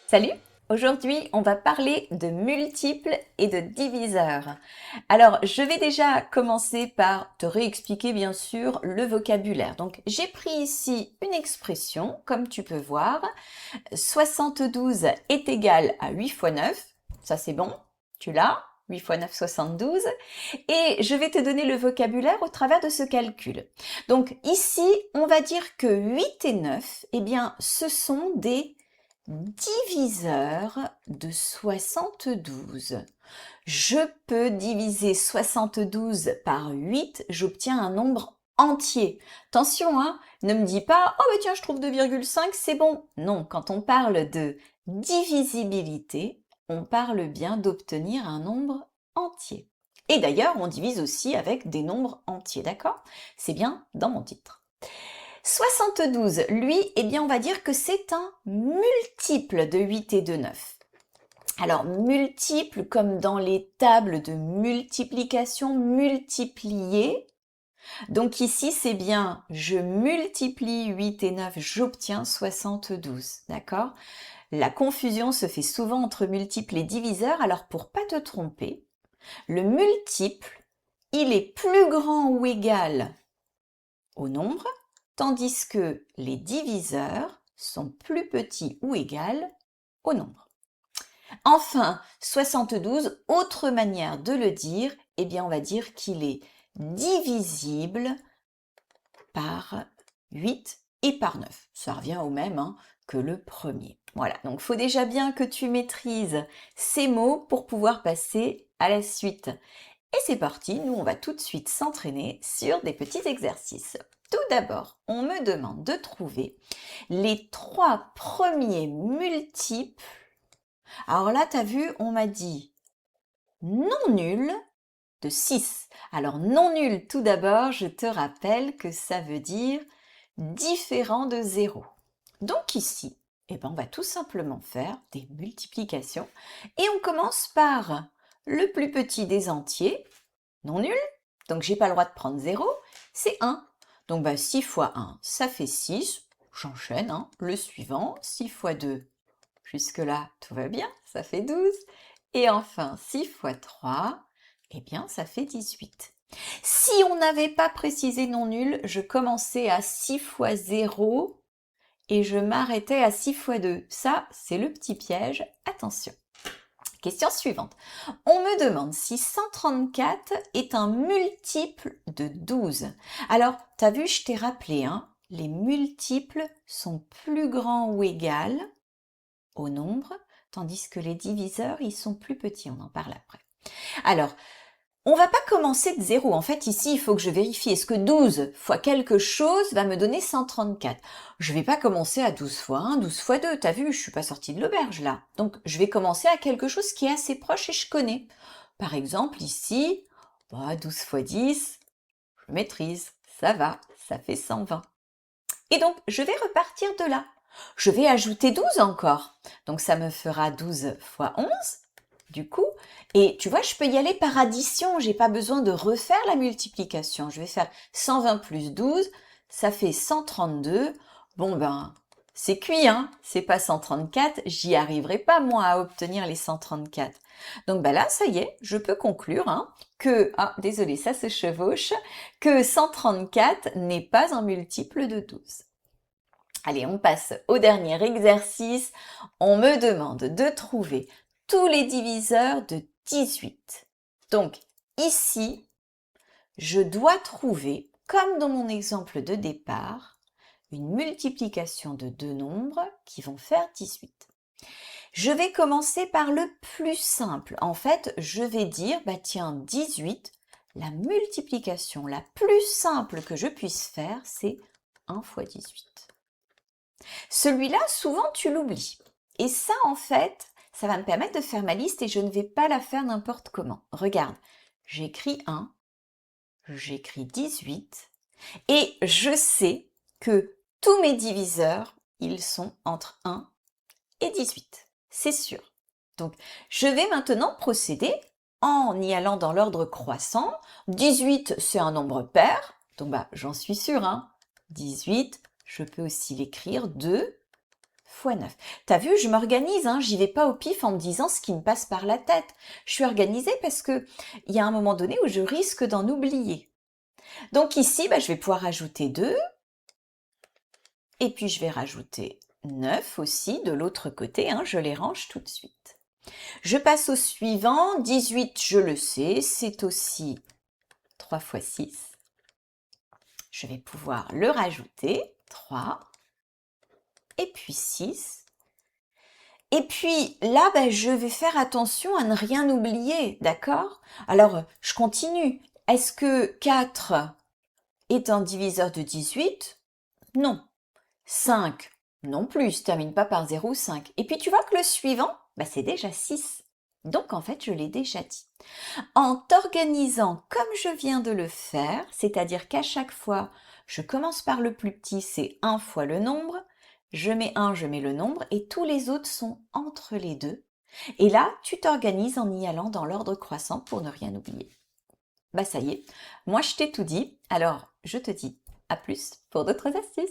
Salut! Aujourd'hui, on va parler de multiples et de diviseurs. Alors, je vais déjà commencer par te réexpliquer bien sûr le vocabulaire. Donc, j'ai pris ici une expression, comme tu peux voir. 72 est égal à 8 fois 9. Ça, c'est bon. Tu l'as? 8 fois 9, 72. Et je vais te donner le vocabulaire au travers de ce calcul. Donc, ici, on va dire que 8 et 9, eh bien, ce sont des diviseur de 72. Je peux diviser 72 par 8, j'obtiens un nombre entier. Attention, hein, ne me dis pas « Oh bah tiens, je trouve 2,5, c'est bon ». Non, quand on parle de divisibilité, on parle bien d'obtenir un nombre entier. Et d'ailleurs, on divise aussi avec des nombres entiers, d'accord? C'est bien dans mon titre. 72, lui, eh bien, on va dire que c'est un multiple de 8 et de 9. Alors, multiple, comme dans les tables de multiplication, multiplier. Donc ici, c'est bien, je multiplie 8 et 9, j'obtiens 72, d'accord? La confusion se fait souvent entre multiple et diviseur, alors pour pas te tromper, le multiple, il est plus grand ou égal au nombre, tandis que les diviseurs sont plus petits ou égaux au nombre. Enfin, 72, autre manière de le dire, eh bien on va dire qu'il est divisible par 8 et par 9. Ça revient au même que le premier. Voilà, donc il faut déjà bien que tu maîtrises ces mots pour pouvoir passer à la suite. Et c'est parti, nous on va tout de suite s'entraîner sur des petits exercices. Tout d'abord, on me demande de trouver les 3 premiers multiples. Alors là, tu as vu, on m'a dit non nul de 6. Alors non nul, tout d'abord, je te rappelle que ça veut dire différent de 0. Donc ici, eh ben, on va tout simplement faire des multiplications et on commence par le plus petit des entiers, non nul, donc j'ai pas le droit de prendre 0, c'est 1. Donc 6 fois 1, ça fait 6. J'enchaîne, le suivant, 6 fois 2, jusque-là, tout va bien, ça fait 12. Et enfin, 6 fois 3, eh bien, ça fait 18. Si on n'avait pas précisé non nul, je commençais à 6 fois 0 et je m'arrêtais à 6 fois 2. Ça, c'est le petit piège, attention. Question suivante. On me demande si 134 est un multiple de 12. Alors, tu as vu, je t'ai rappelé, les multiples sont plus grands ou égaux au nombre, tandis que les diviseurs, ils sont plus petits. On en parle après. Alors, on va pas commencer de 0. En fait, ici, il faut que je vérifie. Est-ce que 12 fois quelque chose va me donner 134? Je vais pas commencer à 12 fois 1, 12 fois 2. T'as vu, je suis pas sortie de l'auberge là. Donc, je vais commencer à quelque chose qui est assez proche et je connais. Par exemple, ici, 12 fois 10, je maîtrise. Ça va, ça fait 120. Et donc, je vais repartir de là. Je vais ajouter 12 encore. Donc, ça me fera 12 fois 11, du coup. Et tu vois, je peux y aller par addition. J'ai pas besoin de refaire la multiplication. Je vais faire 120 plus 12, ça fait 132. Bon ben, c'est cuit, c'est pas 134. J'y arriverai pas, moi, à obtenir les 134. Donc ben là, ça y est, je peux conclure que, désolé, ça se chevauche, que 134 n'est pas un multiple de 12. Allez, on passe au dernier exercice. On me demande de trouver tous les diviseurs de 18. Donc, ici, je dois trouver, comme dans mon exemple de départ, une multiplication de deux nombres qui vont faire 18. Je vais commencer par le plus simple. En fait, je vais dire, tiens, 18, la multiplication la plus simple que je puisse faire, c'est 1 fois 18. Celui-là, souvent, tu l'oublies. Et ça, en fait, ça va me permettre de faire ma liste et je ne vais pas la faire n'importe comment. Regarde, j'écris 1, j'écris 18 et je sais que tous mes diviseurs, ils sont entre 1 et 18. C'est sûr. Donc, je vais maintenant procéder en y allant dans l'ordre croissant. 18, c'est un nombre pair. Donc, j'en suis sûre. 18, je peux aussi l'écrire 2 fois 9. T'as vu, je m'organise, hein, j'y vais pas au pif en me disant ce qui me passe par la tête. Je suis organisée parce que il y a un moment donné où je risque d'en oublier. Donc ici, je vais pouvoir rajouter 2. Et puis je vais rajouter 9 aussi de l'autre côté, hein, je les range tout de suite. Je passe au suivant, 18, je le sais, c'est aussi 3 fois 6. Je vais pouvoir le rajouter, 3, et puis 6. Et puis là, je vais faire attention à ne rien oublier, d'accord? Alors, je continue. Est-ce que 4 est un diviseur de 18? Non. 5 non plus, se termine pas par 0 ou 5. Et puis tu vois que le suivant, c'est déjà 6. Donc en fait, je l'ai déjà dit. En t'organisant comme je viens de le faire, c'est-à-dire qu'à chaque fois, je commence par le plus petit, c'est 1 fois le nombre, je mets 1, je mets le nombre, et tous les autres sont entre les deux. Et là, tu t'organises en y allant dans l'ordre croissant pour ne rien oublier. Ça y est, moi je t'ai tout dit, alors je te dis à plus pour d'autres astuces.